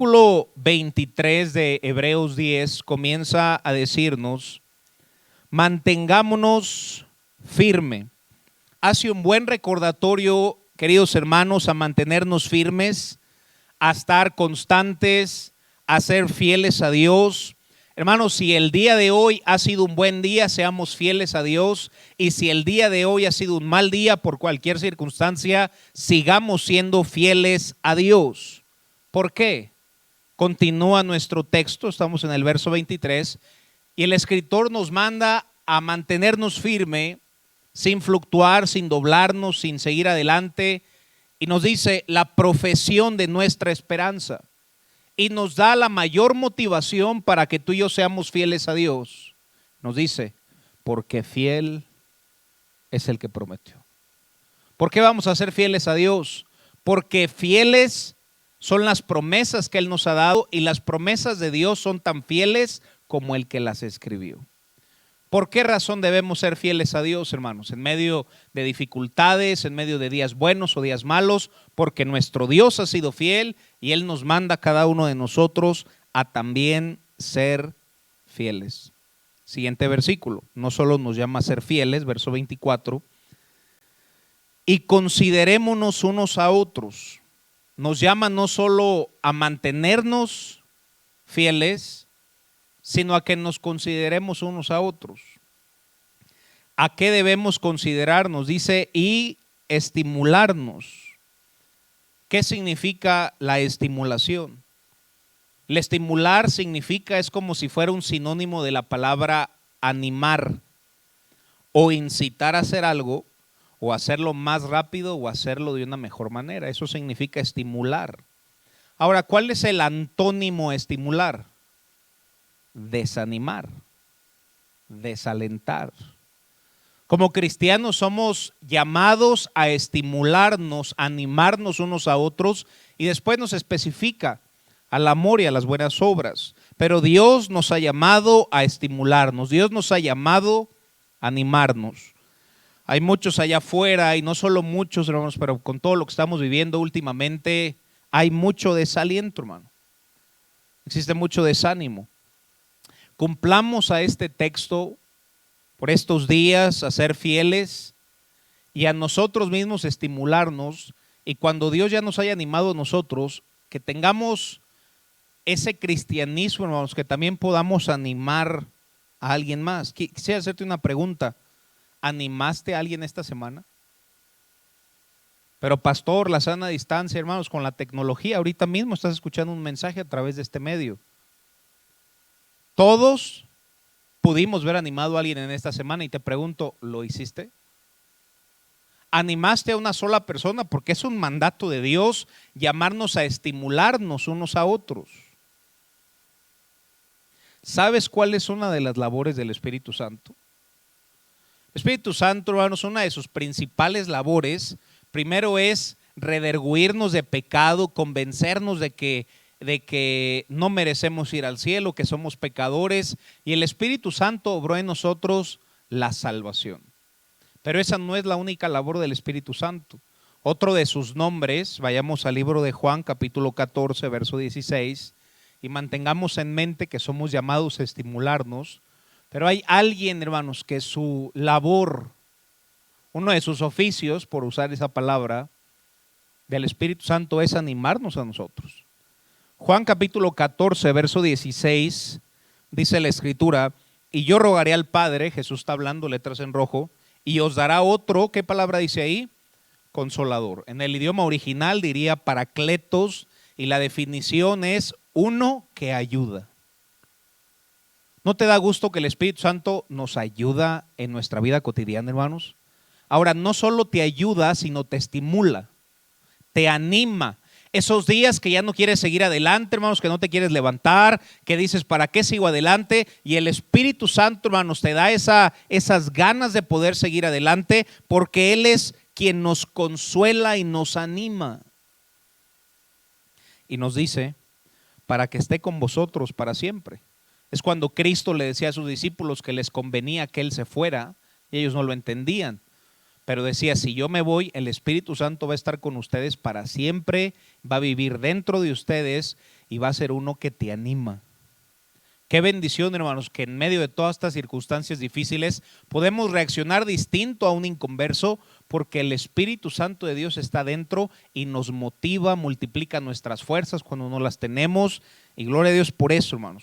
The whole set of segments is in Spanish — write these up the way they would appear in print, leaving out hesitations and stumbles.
Versículo 23 de Hebreos 10 comienza a decirnos: mantengámonos firme. Hace un buen recordatorio, queridos hermanos, a mantenernos firmes, a estar constantes, a ser fieles a Dios. Hermanos, si el día de hoy ha sido un buen día, seamos fieles a Dios. Y si el día de hoy ha sido un mal día por cualquier circunstancia, sigamos siendo fieles a Dios. ¿Por qué? Continúa nuestro texto, estamos en el verso 23, y el escritor nos manda a mantenernos firme, sin fluctuar, sin doblarnos, sin seguir adelante, y nos dice la profesión de nuestra esperanza. Y nos da la mayor motivación para que tú y yo seamos fieles a Dios. Nos dice, porque fiel es el que prometió. ¿Por qué vamos a ser fieles a Dios? Porque fieles son las promesas que Él nos ha dado, y las promesas de Dios son tan fieles como el que las escribió. ¿Por qué razón debemos ser fieles a Dios, hermanos? En medio de dificultades, en medio de días buenos o días malos, porque nuestro Dios ha sido fiel y Él nos manda a cada uno de nosotros a también ser fieles. Siguiente versículo, no solo nos llama a ser fieles, verso 24, y considerémonos unos a otros. Nos llama no solo a mantenernos fieles, sino a que nos consideremos unos a otros. ¿A qué debemos considerarnos? Dice, y estimularnos. ¿Qué significa la estimulación? El estimular significa, es como si fuera un sinónimo de la palabra animar o incitar a hacer algo, o hacerlo más rápido o hacerlo de una mejor manera. Eso significa estimular. Ahora, ¿cuál es el antónimo estimular? Desanimar, desalentar. Como cristianos somos llamados a estimularnos, a animarnos unos a otros, y después nos especifica al amor y a las buenas obras. Pero Dios nos ha llamado a estimularnos, Dios nos ha llamado a animarnos. Hay muchos allá afuera, y no solo muchos, hermanos, pero con todo lo que estamos viviendo últimamente, hay mucho desaliento, hermano. Existe mucho desánimo. Cumplamos a este texto por estos días, a ser fieles y a nosotros mismos estimularnos, y cuando Dios ya nos haya animado a nosotros, que tengamos ese cristianismo, hermanos, que también podamos animar a alguien más. Quisiera hacerte una pregunta. ¿Animaste a alguien esta semana? Pero pastor, la sana distancia, hermanos, con la tecnología, ahorita mismo estás escuchando un mensaje a través de este medio. Todos pudimos ver animado a alguien en esta semana, y te pregunto, ¿lo hiciste? ¿Animaste a una sola persona? Porque es un mandato de Dios llamarnos a estimularnos unos a otros. ¿Sabes cuál es una de las labores del Espíritu Santo? El Espíritu Santo, hermanos, una de sus principales labores, primero es redarguirnos de pecado, convencernos de que no merecemos ir al cielo, que somos pecadores, y el Espíritu Santo obró en nosotros la salvación. Pero esa no es la única labor del Espíritu Santo. Otro de sus nombres, vayamos al libro de Juan, capítulo 14, verso 16, y mantengamos en mente que somos llamados a estimularnos. Pero hay alguien, hermanos, que su labor, uno de sus oficios, por usar esa palabra, del Espíritu Santo es animarnos a nosotros. Juan capítulo 14, verso 16, dice la Escritura, y yo rogaré al Padre, Jesús está hablando, letras en rojo, y os dará otro, ¿qué palabra dice ahí? Consolador. En el idioma original diría paracletos, y la definición es uno que ayuda. ¿No te da gusto que el Espíritu Santo nos ayuda en nuestra vida cotidiana, hermanos? Ahora, no solo te ayuda, sino te estimula, te anima. Esos días que ya no quieres seguir adelante, hermanos, que no te quieres levantar, que dices, ¿para qué sigo adelante? Y el Espíritu Santo, hermanos, te da esas ganas de poder seguir adelante, porque Él es quien nos consuela y nos anima. Y nos dice, para que esté con vosotros para siempre. Es cuando Cristo le decía a sus discípulos que les convenía que Él se fuera, y ellos no lo entendían. Pero decía, si yo me voy, el Espíritu Santo va a estar con ustedes para siempre, va a vivir dentro de ustedes, y va a ser uno que te anima. Qué bendición, hermanos, que en medio de todas estas circunstancias difíciles podemos reaccionar distinto a un inconverso, porque el Espíritu Santo de Dios está dentro y nos motiva, multiplica nuestras fuerzas cuando no las tenemos, y gloria a Dios por eso, hermanos.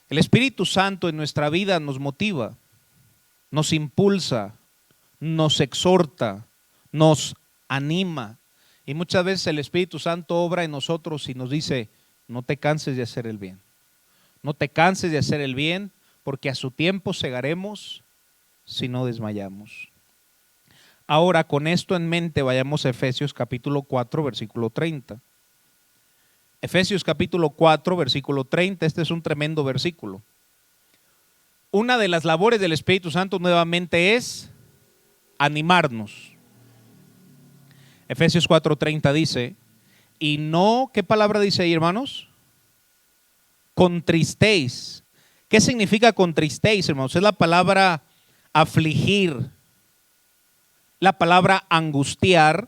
El Espíritu Santo en nuestra vida nos motiva, nos impulsa, nos exhorta, nos anima, y muchas veces el Espíritu Santo obra en nosotros y nos dice: no te canses de hacer el bien. No te canses de hacer el bien, porque a su tiempo segaremos si no desmayamos. Ahora, con esto en mente, vayamos a Efesios capítulo 4, versículo 30. Efesios capítulo 4, versículo 30, este es un tremendo versículo. Una de las labores del Espíritu Santo nuevamente es animarnos. Efesios 4:30 dice, y no, ¿qué palabra dice ahí, hermanos? Contristéis. ¿Qué significa contristéis, hermanos? Es la palabra afligir, la palabra angustiar,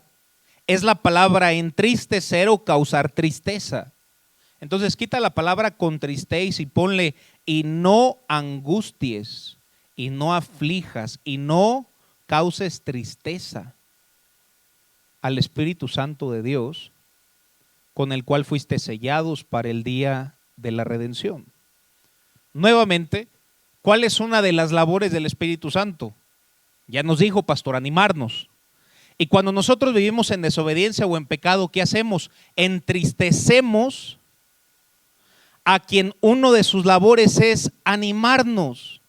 es la palabra entristecer o causar tristeza. Entonces quita la palabra contristéis y ponle y no angusties, y no aflijas, y no causes tristeza al Espíritu Santo de Dios, con el cual fuiste sellados para el día de la redención. Nuevamente, ¿cuál es una de las labores del Espíritu Santo? Ya nos dijo, pastor, animarnos. Y cuando nosotros vivimos en desobediencia o en pecado, ¿qué hacemos? Entristecemos a quien uno de sus labores es animarnos.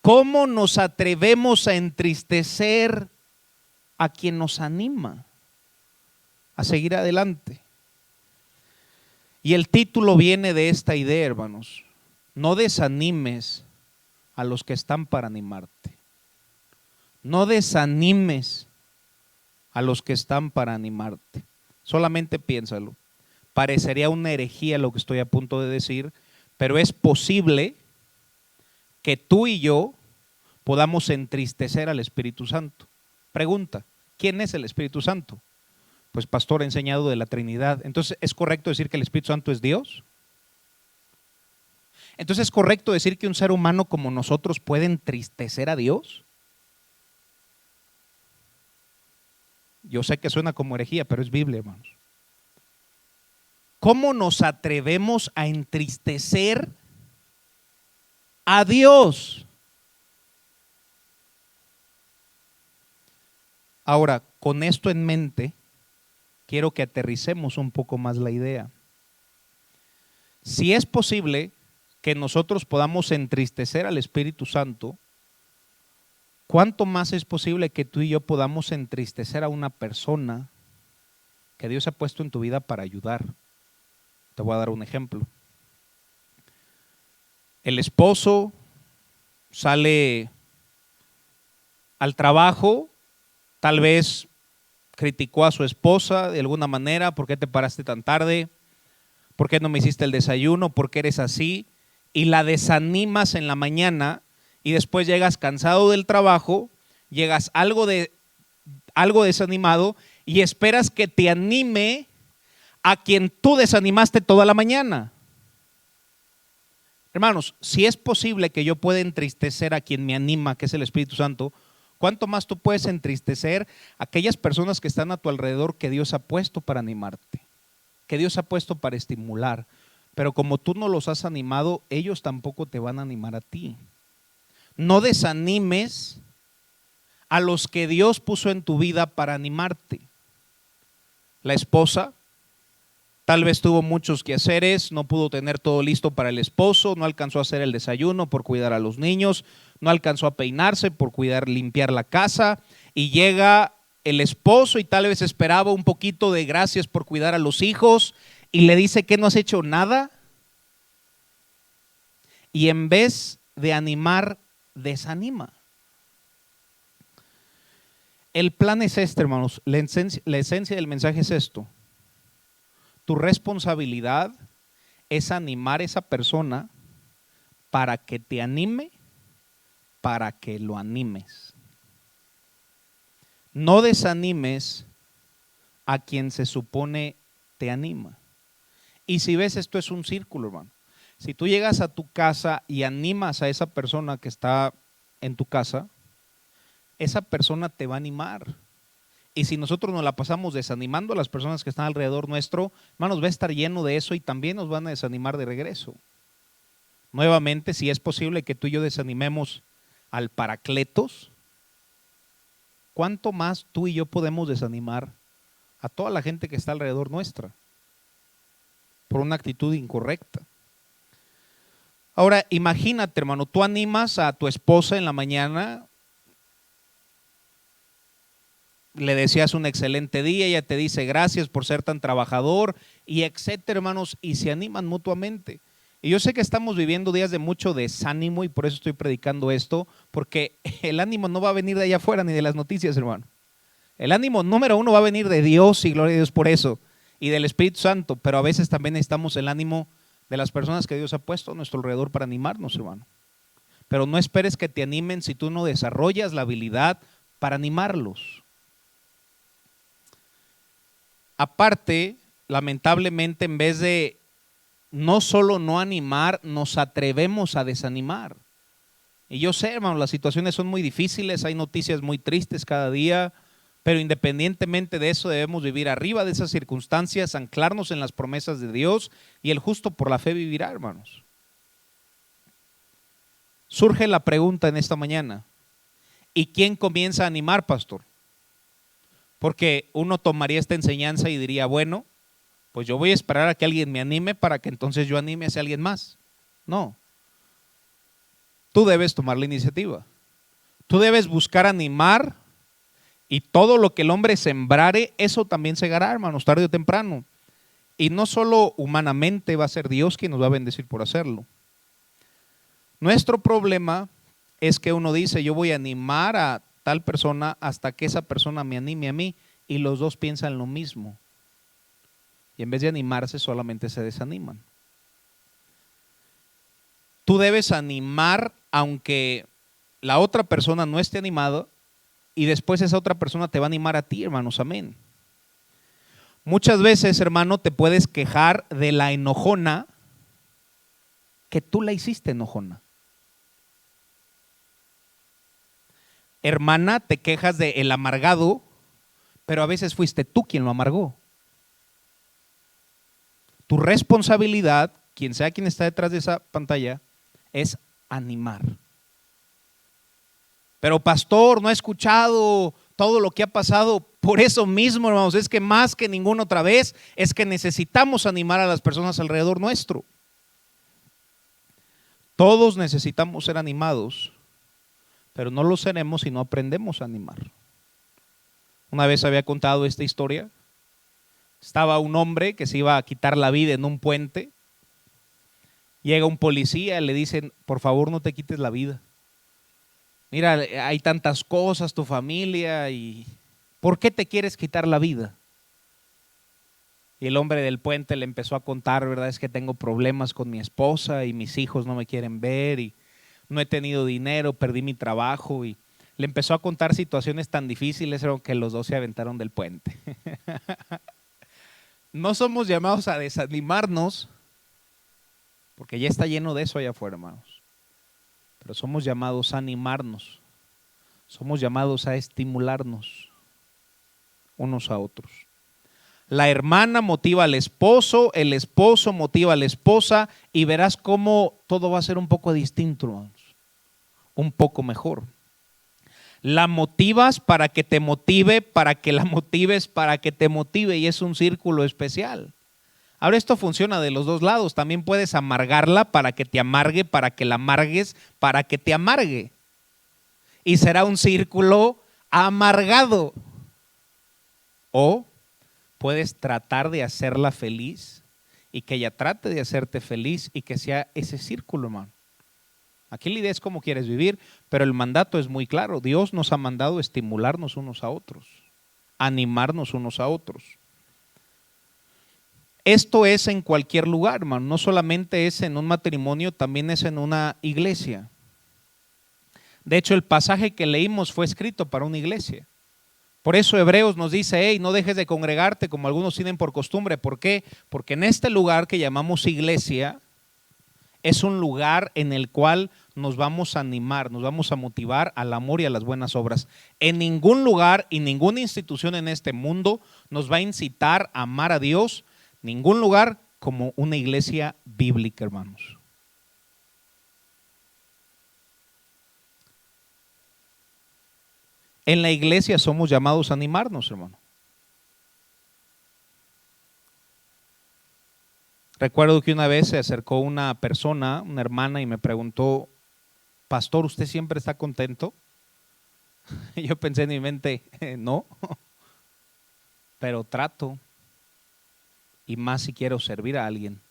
¿Cómo nos atrevemos a entristecer a quien nos anima a seguir adelante? Y el título viene de esta idea, hermanos: no desanimes a los que están para animarte. No desanimes a los que están para animarte. Solamente piénsalo. Parecería una herejía lo que estoy a punto de decir, pero es posible que tú y yo podamos entristecer al Espíritu Santo. Pregunta: ¿quién es el Espíritu Santo? Pues pastor ha enseñado de la Trinidad. Entonces, ¿es correcto decir que el Espíritu Santo es Dios? Entonces, ¿es correcto decir que un ser humano como nosotros puede entristecer a Dios? Yo sé que suena como herejía, pero es Biblia, hermanos. ¿Cómo nos atrevemos a entristecer a Dios? Ahora, con esto en mente, quiero que aterricemos un poco más la idea. Si es posible que nosotros podamos entristecer al Espíritu Santo, ¿cuánto más es posible que tú y yo podamos entristecer a una persona que Dios ha puesto en tu vida para ayudar? Te voy a dar un ejemplo. El esposo sale al trabajo, tal vez criticó a su esposa de alguna manera: ¿por qué te paraste tan tarde? ¿Por qué no me hiciste el desayuno? ¿Por qué eres así? Y la desanimas en la mañana, y después llegas cansado del trabajo, llegas algo desanimado, y esperas que te anime a quien tú desanimaste toda la mañana. Hermanos, si es posible que yo pueda entristecer a quien me anima, que es el Espíritu Santo, ¿cuánto más tú puedes entristecer a aquellas personas que están a tu alrededor, que Dios ha puesto para animarte, que Dios ha puesto para estimular? Pero como tú no los has animado, ellos tampoco te van a animar a ti. No desanimes a los que Dios puso en tu vida para animarte. La esposa tal vez tuvo muchos quehaceres, no pudo tener todo listo para el esposo, no alcanzó a hacer el desayuno por cuidar a los niños, no alcanzó a peinarse por limpiar la casa, y llega el esposo y tal vez esperaba un poquito de gracias por cuidar a los hijos, y le dice que no has hecho nada, y en vez de animar, desanima. El plan es este, hermanos. La esencia del mensaje es esto: tu responsabilidad es animar a esa persona para que te anime, para que lo animes. No desanimes a quien se supone te anima. Y si ves, esto es un círculo, hermano. Si tú llegas a tu casa y animas a esa persona que está en tu casa, esa persona te va a animar. Y si nosotros nos la pasamos desanimando a las personas que están alrededor nuestro, hermanos, va a estar lleno de eso y también nos van a desanimar de regreso. Nuevamente, si es posible que tú y yo desanimemos al Paracletos, ¿cuánto más tú y yo podemos desanimar a toda la gente que está alrededor nuestra por una actitud incorrecta? Ahora, imagínate, hermano, tú animas a tu esposa en la mañana, le deseas un excelente día, ella te dice gracias por ser tan trabajador y etcétera, hermanos, y se animan mutuamente. Y yo sé que estamos viviendo días de mucho desánimo y por eso estoy predicando esto, porque el ánimo no va a venir de allá afuera ni de las noticias, hermano. El ánimo número uno va a venir de Dios y gloria a Dios por eso, y del Espíritu Santo, pero a veces también necesitamos el ánimo de las personas que Dios ha puesto a nuestro alrededor para animarnos, hermano. Pero no esperes que te animen si tú no desarrollas la habilidad para animarlos. Aparte, lamentablemente, en vez de no solo no animar, nos atrevemos a desanimar. Y yo sé, hermano, las situaciones son muy difíciles, hay noticias muy tristes cada día, pero independientemente de eso debemos vivir arriba de esas circunstancias, anclarnos en las promesas de Dios y el justo por la fe vivirá, hermanos. Surge la pregunta en esta mañana, ¿y quién comienza a animar, pastor? Porque uno tomaría esta enseñanza y diría, bueno, pues yo voy a esperar a que alguien me anime para que entonces yo anime a alguien más. No, tú debes tomar la iniciativa. Tú debes buscar animar y todo lo que el hombre sembrare, eso también segará, hermanos, tarde o temprano. Y no solo humanamente va a ser Dios quien nos va a bendecir por hacerlo. Nuestro problema es que uno dice, yo voy a animar a tal persona hasta que esa persona me anime a mí, y los dos piensan lo mismo. Y en vez de animarse, solamente se desaniman. Tú debes animar aunque la otra persona no esté animada, y después esa otra persona te va a animar a ti, hermanos, amén. Muchas veces, hermano, te puedes quejar de la enojona que tú la hiciste enojona. Hermana, te quejas de el amargado, pero a veces fuiste tú quien lo amargó. Tu responsabilidad, quien sea quien está detrás de esa pantalla, es animar. Pero pastor, no he escuchado todo lo que ha pasado. Por eso mismo, hermanos, es que más que ninguna otra vez, es que necesitamos animar a las personas alrededor nuestro. Todos necesitamos ser animados, pero no lo seremos si no aprendemos a animar. Una vez había contado esta historia. Estaba un hombre que se iba a quitar la vida en un puente. Llega un policía y le dicen, por favor no te quites la vida. Mira, hay tantas cosas, tu familia, y ¿por qué te quieres quitar la vida? Y el hombre del puente le empezó a contar, ¿verdad? Es que tengo problemas con mi esposa y mis hijos no me quieren ver y no he tenido dinero, perdí mi trabajo, y le empezó a contar situaciones tan difíciles que los dos se aventaron del puente. No somos llamados a desanimarnos, porque ya está lleno de eso allá afuera, hermanos. Pero somos llamados a animarnos, somos llamados a estimularnos unos a otros. La hermana motiva al esposo, el esposo motiva a la esposa, y verás cómo todo va a ser un poco distinto, hermanos, un poco mejor. La motivas para que te motive, para que la motives para que te motive, y es un círculo especial. Ahora esto funciona de los dos lados. También puedes amargarla para que te amargue, para que la amargues, para que te amargue. Y será un círculo amargado. O puedes tratar de hacerla feliz y que ella trate de hacerte feliz y que sea ese círculo, hermano. Aquí la idea es cómo quieres vivir, pero el mandato es muy claro. Dios nos ha mandado estimularnos unos a otros, animarnos unos a otros. Esto es en cualquier lugar, hermano. No solamente es en un matrimonio, también es en una iglesia. De hecho, el pasaje que leímos fue escrito para una iglesia. Por eso Hebreos nos dice, hey, no dejes de congregarte como algunos tienen por costumbre. ¿Por qué? Porque en este lugar que llamamos iglesia es un lugar en el cual nos vamos a animar, nos vamos a motivar al amor y a las buenas obras. En ningún lugar y ninguna institución en este mundo nos va a incitar a amar a Dios, ningún lugar como una iglesia bíblica, hermanos. En la iglesia somos llamados a animarnos, hermano. Recuerdo que una vez se acercó una persona, una hermana, y me preguntó, pastor, ¿usted siempre está contento? Y yo pensé en mi mente, no, pero trato, y más si quiero servir a alguien.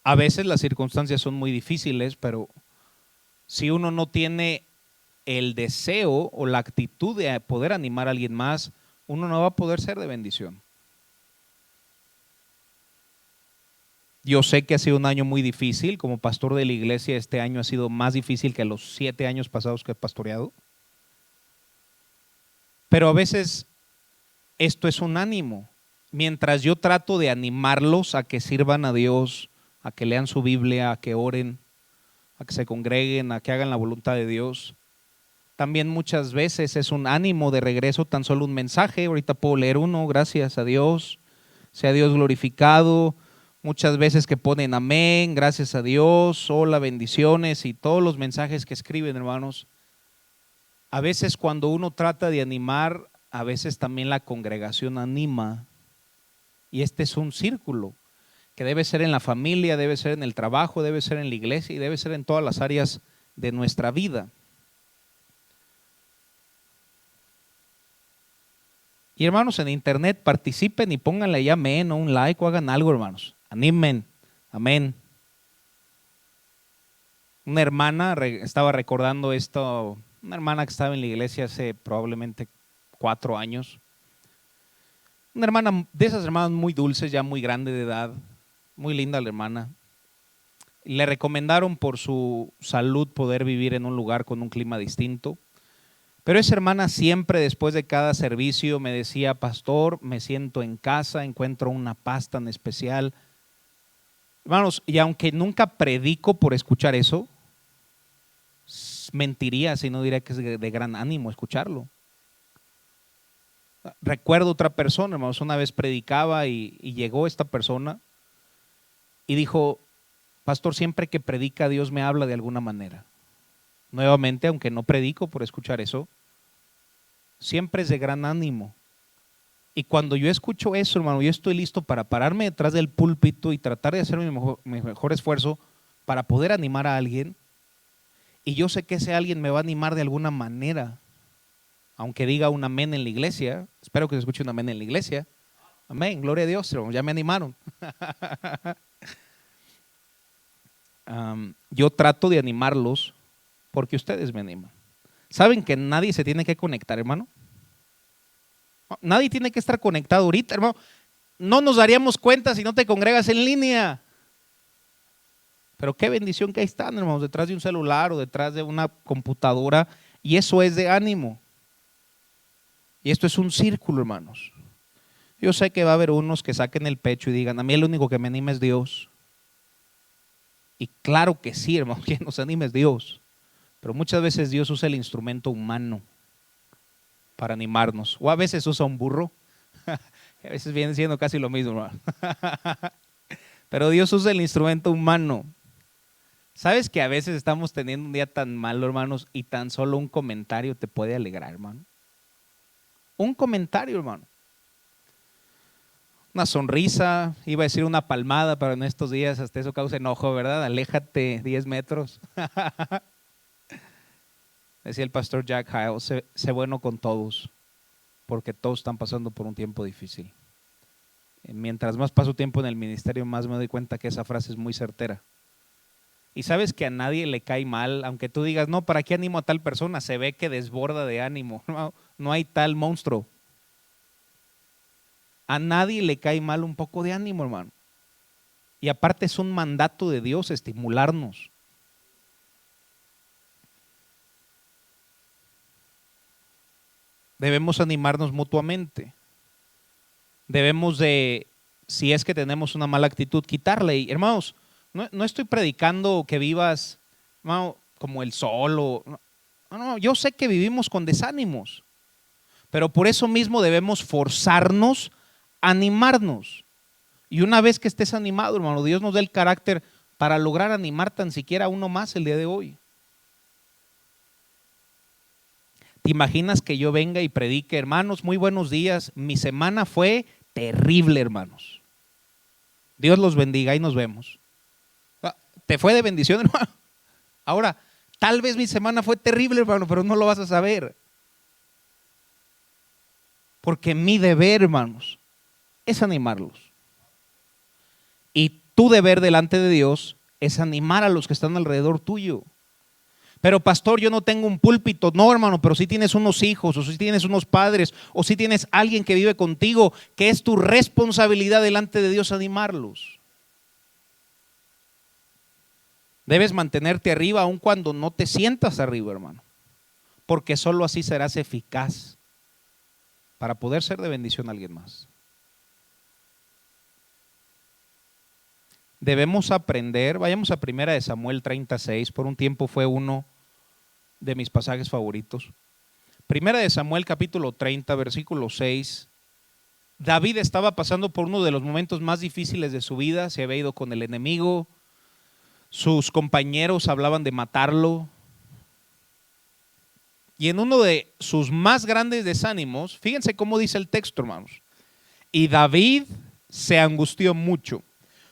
A veces las circunstancias son muy difíciles, pero si uno no tiene el deseo o la actitud de poder animar a alguien más, uno no va a poder ser de bendición. Yo sé que ha sido un año muy difícil, como pastor de la iglesia este año ha sido más difícil que los 7 años pasados que he pastoreado, pero a veces esto es un ánimo. Mientras yo trato de animarlos a que sirvan a Dios, a que lean su Biblia, a que oren, a que se congreguen, a que hagan la voluntad de Dios, también muchas veces es un ánimo de regreso, tan solo un mensaje. Ahorita puedo leer uno, gracias a Dios, sea Dios glorificado. Muchas veces que ponen amén, gracias a Dios, hola, bendiciones y todos los mensajes que escriben, hermanos. A veces cuando uno trata de animar, a veces también la congregación anima. Y este es un círculo que debe ser en la familia, debe ser en el trabajo, debe ser en la iglesia y debe ser en todas las áreas de nuestra vida. Y hermanos, en internet participen y pónganle ya amén o un like o hagan algo, hermanos. Animen, amén. Una hermana, estaba recordando esto, una hermana que estaba en la iglesia hace probablemente 4 años. Una hermana de esas hermanas muy dulces, ya muy grande de edad, muy linda la hermana. Le recomendaron por su salud poder vivir en un lugar con un clima distinto. Pero esa hermana siempre después de cada servicio me decía, pastor, me siento en casa, encuentro una paz tan especial. Hermanos, y aunque nunca predico por escuchar eso, mentiría si no diría que es de gran ánimo escucharlo. Recuerdo otra persona, hermanos, una vez predicaba y llegó esta persona y dijo, pastor, siempre que predica Dios me habla de alguna manera. Nuevamente, aunque no predico por escuchar eso, siempre es de gran ánimo. Y cuando yo escucho eso, hermano, yo estoy listo para pararme detrás del púlpito y tratar de hacer mi mejor esfuerzo para poder animar a alguien. Y yo sé que ese alguien me va a animar de alguna manera, aunque diga un amén en la iglesia. Espero que se escuche un amén en la iglesia. Amén, gloria a Dios, hermano, ya me animaron. Yo trato de animarlos porque ustedes me animan. ¿Saben que nadie se tiene que conectar, hermano? Nadie tiene que estar conectado ahorita, hermano. No nos daríamos cuenta si no te congregas en línea. Pero qué bendición que ahí están, hermanos, detrás de un celular o detrás de una computadora. Y eso es de ánimo. Y esto es un círculo, hermanos. Yo sé que va a haber unos que saquen el pecho y digan, a mí el único que me anima es Dios. Y claro que sí, hermano, quien nos anima es Dios. Pero muchas veces Dios usa el instrumento humano para animarnos. O a veces usa un burro. A veces viene siendo casi lo mismo, hermano. Pero Dios usa el instrumento humano. ¿Sabes que a veces estamos teniendo un día tan malo, hermanos, y tan solo un comentario te puede alegrar, hermano? Un comentario, hermano. Una sonrisa, iba a decir una palmada, pero en estos días hasta eso causa enojo, ¿verdad? Aléjate 10 metros. Decía el pastor Jack Hyles, sé bueno con todos, porque todos están pasando por un tiempo difícil. Mientras más paso tiempo en el ministerio, más me doy cuenta que esa frase es muy certera. Y sabes que a nadie le cae mal, aunque tú digas, no, ¿para qué animo a tal persona? Se ve que desborda de ánimo. No hay tal monstruo. A nadie le cae mal un poco de ánimo, hermano. Y aparte es un mandato de Dios estimularnos. debemos animarnos mutuamente. Debemos de, si es que tenemos una mala actitud, quitarla. Y hermanos, no estoy predicando que vivas, hermano, como el sol. No, yo sé que vivimos con desánimos, pero por eso mismo debemos forzarnos a animarnos. Y una vez que estés animado, hermano, Dios nos da el carácter para lograr animar tan siquiera a uno más el día de hoy. ¿Te imaginas que yo venga y predique, hermanos, muy buenos días? Mi semana fue terrible, hermanos. Dios los bendiga y nos vemos. ¿Te fue de bendición, hermano? Ahora, tal vez mi semana fue terrible, hermano, pero no lo vas a saber. Porque mi deber, hermanos, es animarlos. Y tu deber delante de Dios es animar a los que están alrededor tuyo. Pero pastor, yo no tengo un púlpito. No, hermano, pero sí tienes unos hijos, o sí tienes unos padres, o sí tienes alguien que vive contigo, que es tu responsabilidad delante de Dios animarlos. Debes mantenerte arriba aun cuando no te sientas arriba, hermano, porque solo así serás eficaz para poder ser de bendición a alguien más. Debemos aprender, vayamos a 1 Samuel 36, por un tiempo fue uno de mis pasajes favoritos. 1 Samuel capítulo 30, versículo 6. David estaba pasando por uno de los momentos más difíciles de su vida, se había ido con el enemigo, sus compañeros hablaban de matarlo. Y en uno de sus más grandes desánimos, fíjense cómo dice el texto, hermanos. Y David se angustió mucho.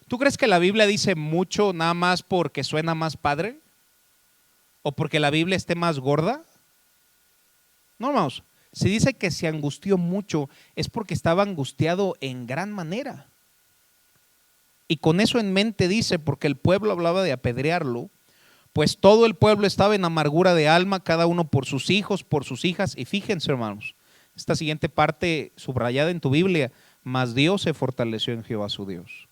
¿Tú crees que la Biblia dice mucho nada más porque suena más padre? ¿O porque la Biblia esté más gorda? No, hermanos. Si dice que se angustió mucho, es porque estaba angustiado en gran manera. Y con eso en mente dice, porque el pueblo hablaba de apedrearlo, pues todo el pueblo estaba en amargura de alma, cada uno por sus hijos, por sus hijas. Y fíjense, hermanos, esta siguiente parte subrayada en tu Biblia: mas Dios se fortaleció en Jehová su Dios.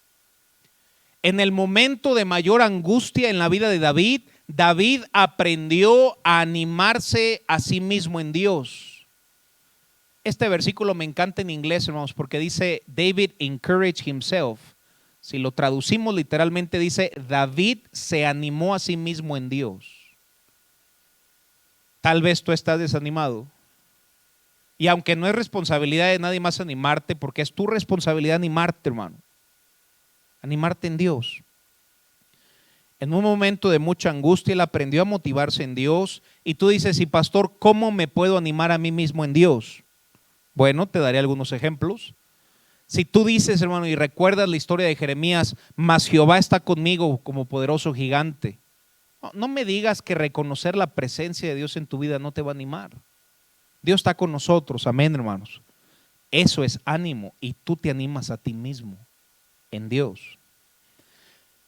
En el momento de mayor angustia en la vida de David, David aprendió a animarse a sí mismo en Dios. Este versículo me encanta en inglés, hermanos, porque dice David encouraged himself. Si lo traducimos literalmente dice David se animó a sí mismo en Dios. Tal vez tú estás desanimado. Y aunque no es responsabilidad de nadie más animarte, porque es tu responsabilidad animarte, hermano. Animarte en Dios. En un momento de mucha angustia, él aprendió a motivarse en Dios. Y tú dices, y pastor, ¿cómo me puedo animar a mí mismo en Dios? Bueno, te daré algunos ejemplos. Si tú dices, hermano, y recuerdas la historia de Jeremías, mas Jehová está conmigo como poderoso gigante. No me digas que reconocer la presencia de Dios en tu vida no te va a animar. Dios está con nosotros, amén, hermanos. Eso es ánimo y tú te animas a ti mismo en Dios.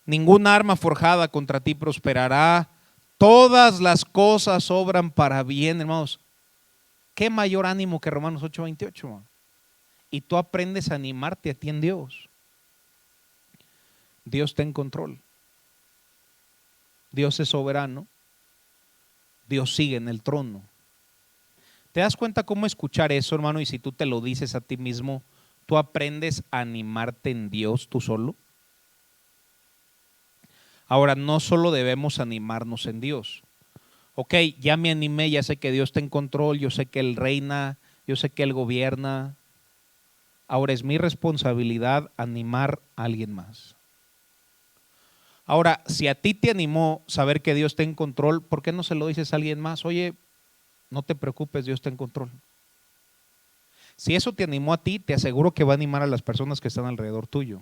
Ninguna arma forjada contra ti prosperará. Todas las cosas obran para bien, hermanos. ¿Qué mayor ánimo que Romanos 8:28, hermano? Y tú aprendes a animarte a ti en Dios. Dios está en control. Dios es soberano. Dios sigue en el trono. ¿Te das cuenta cómo escuchar eso, hermano? Y si tú te lo dices a ti mismo, tú aprendes a animarte en Dios tú solo. Ahora, no solo debemos animarnos en Dios. Ok, ya me animé, ya sé que Dios está en control, yo sé que Él reina, yo sé que Él gobierna. Ahora es mi responsabilidad animar a alguien más. Ahora, si a ti te animó saber que Dios está en control, ¿por qué no se lo dices a alguien más? Oye, no te preocupes, Dios está en control. Si eso te animó a ti, te aseguro que va a animar a las personas que están alrededor tuyo.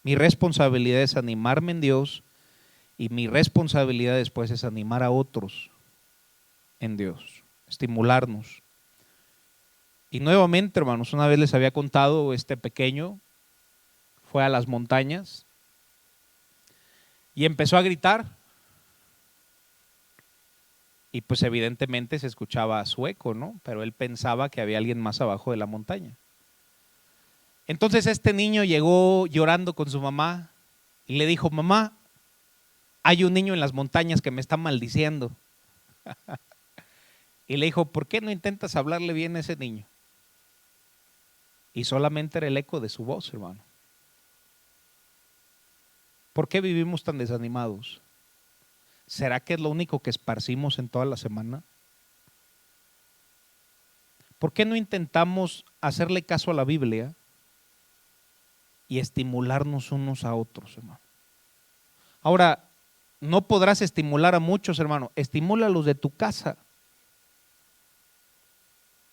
Mi responsabilidad es animarme en Dios y mi responsabilidad después es animar a otros en Dios, estimularnos. Y nuevamente, hermanos, una vez les había contado, este pequeño fue a las montañas y empezó a gritar. Y pues evidentemente se escuchaba sueco, ¿no? Pero él pensaba que había alguien más abajo de la montaña. Entonces este niño llegó llorando con su mamá y le dijo, mamá, hay un niño en las montañas que me está maldiciendo. Y le dijo, ¿por qué no intentas hablarle bien a ese niño? Y solamente era el eco de su voz, hermano. ¿Por qué vivimos tan desanimados? ¿Será que es lo único que esparcimos en toda la semana? ¿Por qué no intentamos hacerle caso a la Biblia y estimularnos unos a otros, hermano? Ahora, no podrás estimular a muchos, hermano. Estimúlalos de tu casa.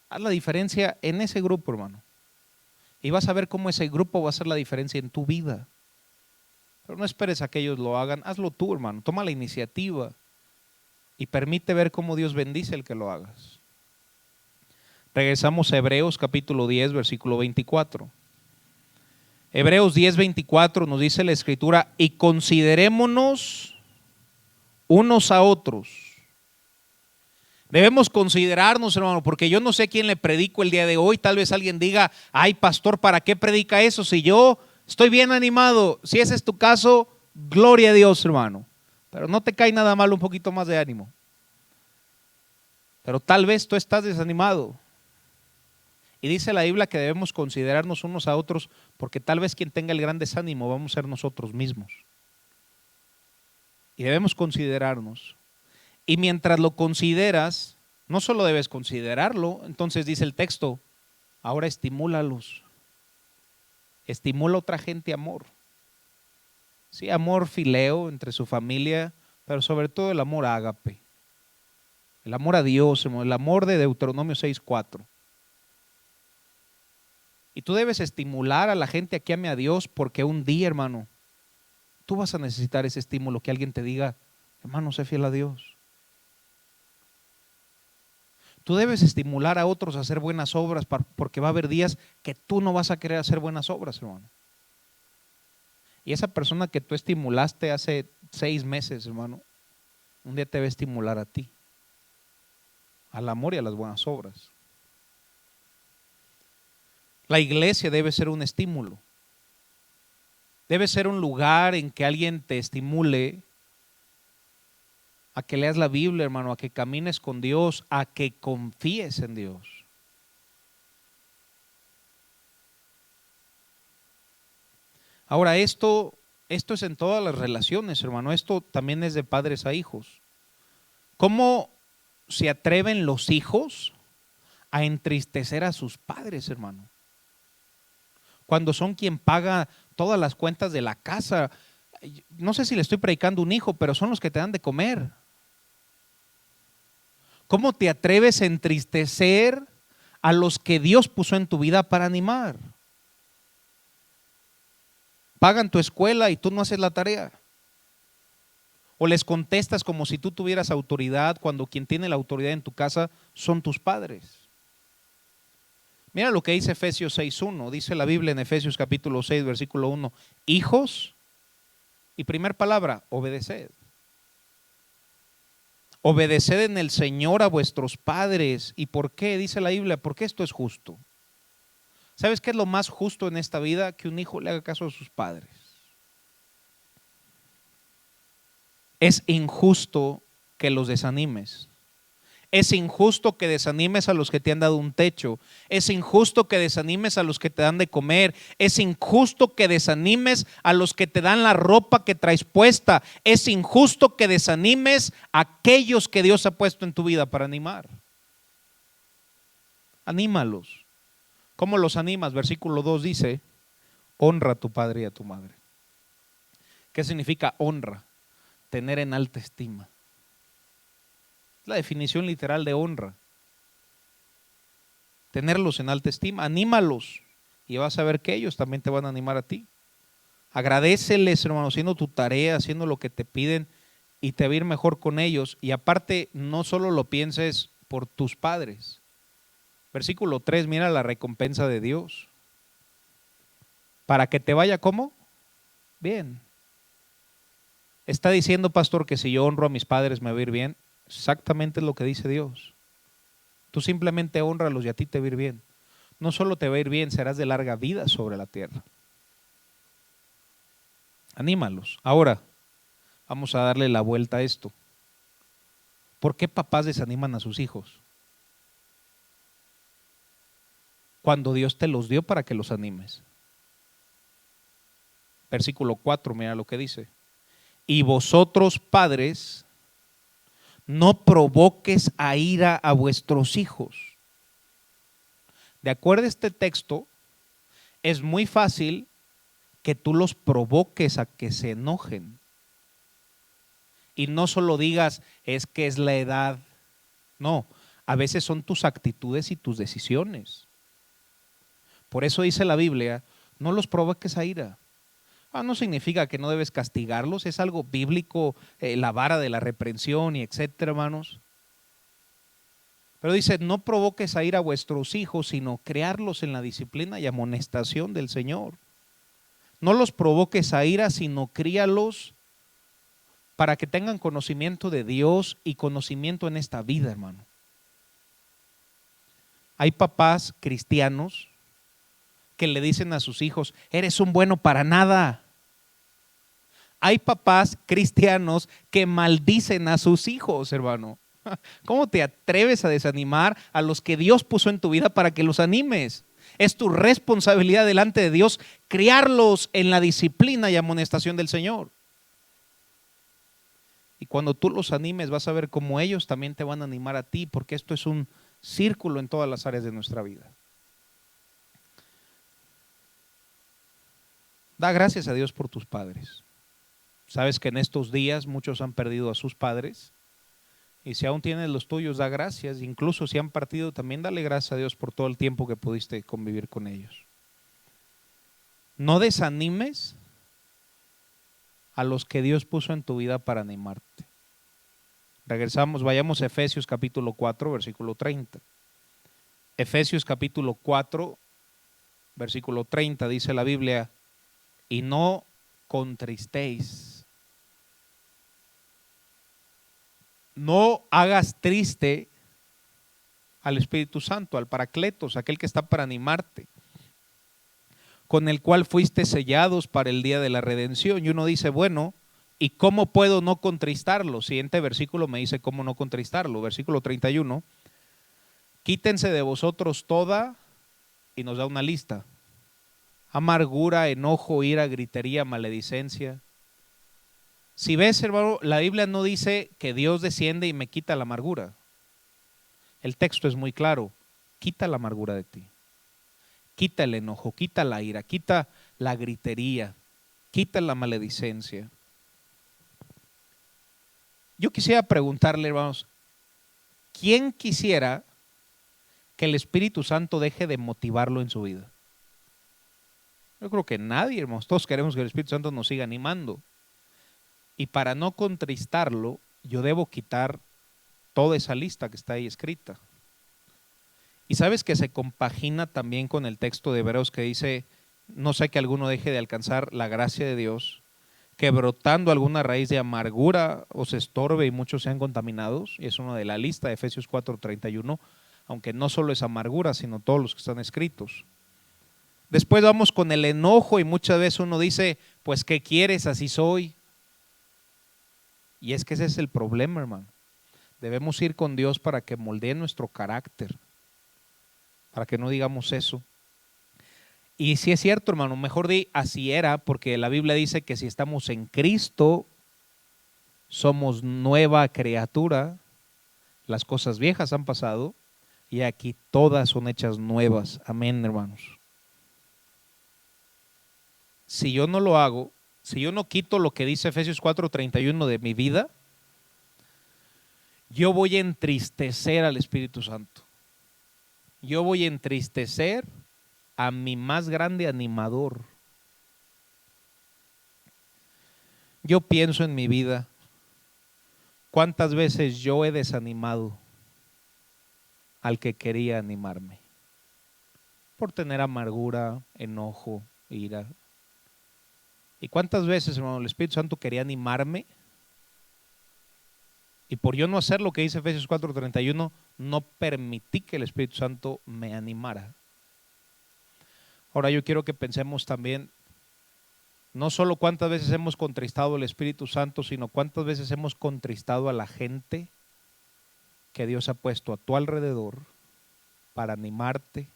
Haz la diferencia en ese grupo, hermano. Y vas a ver cómo ese grupo va a hacer la diferencia en tu vida. Pero no esperes a que ellos lo hagan. Hazlo tú, hermano. Toma la iniciativa y permite ver cómo Dios bendice el que lo hagas. Regresamos a Hebreos capítulo 10, versículo 24. Hebreos 10, 24 nos dice la Escritura, y considerémonos unos a otros. Debemos considerarnos, hermano, porque yo no sé quién le predico el día de hoy. Tal vez alguien diga, ay pastor, ¿para qué predica eso? Si yo estoy bien animado, si ese es tu caso, gloria a Dios, hermano. Pero no te cae nada mal un poquito más de ánimo. Pero tal vez tú estás desanimado. Y dice la Biblia que debemos considerarnos unos a otros, porque tal vez quien tenga el gran desánimo vamos a ser nosotros mismos. Y debemos considerarnos. Y mientras lo consideras, no solo debes considerarlo, entonces dice el texto, ahora estimúlalos. Estimula a otra gente amor. Sí, amor fileo entre su familia, pero sobre todo el amor ágape. El amor a Dios, el amor de Deuteronomio 6:4. Y tú debes estimular a la gente a que ame a Dios, porque un día, hermano, tú vas a necesitar ese estímulo, que alguien te diga, hermano, sé fiel a Dios. Tú debes estimular a otros a hacer buenas obras, porque va a haber días que tú no vas a querer hacer buenas obras, hermano. Y esa persona que tú estimulaste hace 6 meses, hermano, un día te va a estimular a ti, al amor y a las buenas obras. La iglesia debe ser un estímulo. Debe ser un lugar en que alguien te estimule a que leas la Biblia, hermano, a que camines con Dios, a que confíes en Dios. Ahora, esto es en todas las relaciones, hermano. Esto también es de padres a hijos. ¿Cómo se atreven los hijos a entristecer a sus padres, hermano? Cuando son quien paga todas las cuentas de la casa. No sé si le estoy predicando a un hijo, pero son los que te dan de comer. ¿Cómo te atreves a entristecer a los que Dios puso en tu vida para animar? Pagan tu escuela y tú no haces la tarea. O les contestas como si tú tuvieras autoridad, cuando quien tiene la autoridad en tu casa son tus padres. Mira lo que dice Efesios 6:1. Dice la Biblia en Efesios capítulo 6, versículo 1. Hijos, y primer palabra, obedeced. Obedeced en el Señor a vuestros padres. ¿Y por qué? Dice la Biblia, porque esto es justo. ¿Sabes qué es lo más justo en esta vida? Que un hijo le haga caso a sus padres. Es injusto que los desanimes. Es injusto que desanimes a los que te han dado un techo. Es injusto que desanimes a los que te dan de comer. Es injusto que desanimes a los que te dan la ropa que traes puesta. Es injusto que desanimes a aquellos que Dios ha puesto en tu vida para animar. Anímalos. ¿Cómo los animas? Versículo 2 dice, honra a tu padre y a tu madre. ¿Qué significa honra? Tener en alta estima. La definición literal de honra. Tenerlos en alta estima, anímalos y vas a ver que ellos también te van a animar a ti. Agradéceles, hermano, haciendo tu tarea, haciendo lo que te piden y te va a ir mejor con ellos. Y aparte, no solo lo pienses por tus padres. Versículo 3, mira la recompensa de Dios. Para que te vaya, ¿cómo? Bien. Está diciendo, pastor, que si yo honro a mis padres me va a ir bien. Exactamente es lo que dice Dios. Tú simplemente honralos y a ti te va a ir bien. No solo te va a ir bien, serás de larga vida sobre la tierra. Anímalos. Ahora, vamos a darle la vuelta a esto. ¿Por qué papás desaniman a sus hijos? cuando Dios te los dio para que los animes. Versículo 4, mira lo que dice. Y vosotros, padres, no provoques a ira a vuestros hijos. De acuerdo a este texto, es muy fácil que tú los provoques a que se enojen. Y no solo digas, es que es la edad. No, a veces son tus actitudes y tus decisiones. Por eso dice la Biblia, no los provoques a ira. No significa que no debes castigarlos, es algo bíblico, la vara de la reprensión y etcétera, hermanos. Pero dice, no provoques a ira a vuestros hijos, sino criarlos en la disciplina y amonestación del Señor. No los provoques a ira, sino críalos para que tengan conocimiento de Dios y conocimiento en esta vida, hermano. Hay papás cristianos que le dicen a sus hijos, eres un bueno para nada. Hay papás cristianos que maldicen a sus hijos, hermano. ¿Cómo te atreves a desanimar a los que Dios puso en tu vida para que los animes? Es tu responsabilidad delante de Dios criarlos en la disciplina y amonestación del Señor. Y cuando tú los animes vas a ver cómo ellos también te van a animar a ti, porque esto es un círculo en todas las áreas de nuestra vida. Da gracias a Dios por tus padres. Sabes que en estos días muchos han perdido a sus padres. Y si aún tienes los tuyos, da gracias. Incluso si han partido, también dale gracias a Dios por todo el tiempo que pudiste convivir con ellos. No desanimes a los que Dios puso en tu vida para animarte. Regresamos, vayamos a Efesios capítulo 4, versículo 30. Efesios capítulo 4, versículo 30, dice la Biblia, y no contristéis. No hagas triste al Espíritu Santo, al Paracletos, aquel que está para animarte, con el cual fuiste sellados para el día de la redención. Y uno dice, bueno, ¿y cómo puedo no contristarlo? Siguiente versículo me dice cómo no contristarlo. Versículo 31. Quítense de vosotros toda, y nos da una lista: amargura, enojo, ira, gritería, maledicencia. Si ves, hermano, la Biblia no dice que Dios desciende y me quita la amargura. El texto es muy claro: quita la amargura de ti, quita el enojo, quita la ira, quita la gritería, quita la maledicencia. Yo quisiera preguntarle, hermanos, ¿quién quisiera que el Espíritu Santo deje de motivarlo en su vida? Yo creo que nadie, hermanos. Todos queremos que el Espíritu Santo nos siga animando. Y para no contristarlo, yo debo quitar toda esa lista que está ahí escrita. Y sabes que se compagina también con el texto de Hebreos que dice, no sé que alguno deje de alcanzar la gracia de Dios, que brotando alguna raíz de amargura os estorbe y muchos sean contaminados. Y es una de la lista de Efesios 4:31, aunque no solo es amargura, sino todos los que están escritos. Después vamos con el enojo y muchas veces uno dice, pues ¿qué quieres? Así soy. Y es que ese es el problema, hermano. Debemos ir con Dios para que moldee nuestro carácter, para que no digamos eso. Y si es cierto, hermano, mejor di así era, porque la Biblia dice que si estamos en Cristo, somos nueva criatura. Las cosas viejas han pasado y aquí todas son hechas nuevas. Amén, hermanos. Si yo no lo hago, si yo no quito lo que dice Efesios 4:31 de mi vida, yo voy a entristecer al Espíritu Santo. Yo voy a entristecer a mi más grande animador. Yo pienso en mi vida, cuántas veces yo he desanimado al que quería animarme, por tener amargura, enojo, ira. Y cuántas veces, hermano, el Espíritu Santo quería animarme y por yo no hacer lo que dice Efesios 4:31, no permití que el Espíritu Santo me animara. Ahora yo quiero que pensemos también, no solo cuántas veces hemos contristado al Espíritu Santo, sino cuántas veces hemos contristado a la gente que Dios ha puesto a tu alrededor para animarte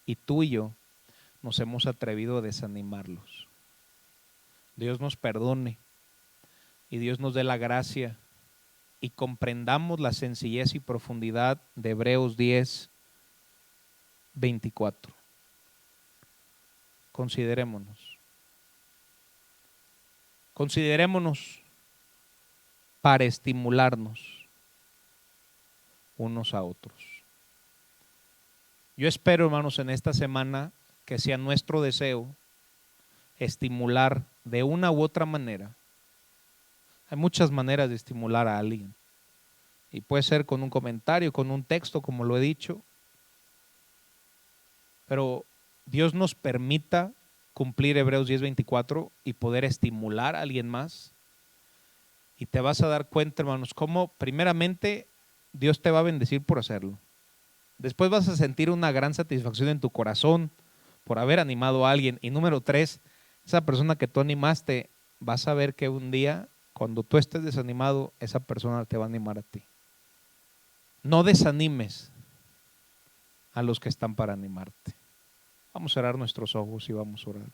y tú y yo nos hemos atrevido a desanimarlos. Dios nos perdone y Dios nos dé la gracia y comprendamos la sencillez y profundidad de Hebreos 10, 24. Considerémonos. Considerémonos para estimularnos unos a otros. Yo espero, hermanos, en esta semana que sea nuestro deseo estimular de una u otra manera. Hay muchas maneras de estimular a alguien. Y puede ser con un comentario, con un texto, como lo he dicho. Pero Dios nos permita cumplir Hebreos 10:24 y poder estimular a alguien más. Y te vas a dar cuenta, hermanos, cómo primeramente Dios te va a bendecir por hacerlo. Después vas a sentir una gran satisfacción en tu corazón por haber animado a alguien. Y número 3, esa persona que tú animaste, vas a ver que un día, cuando tú estés desanimado, esa persona te va a animar a ti. No desanimes a los que están para animarte. Vamos a cerrar nuestros ojos y vamos a orar.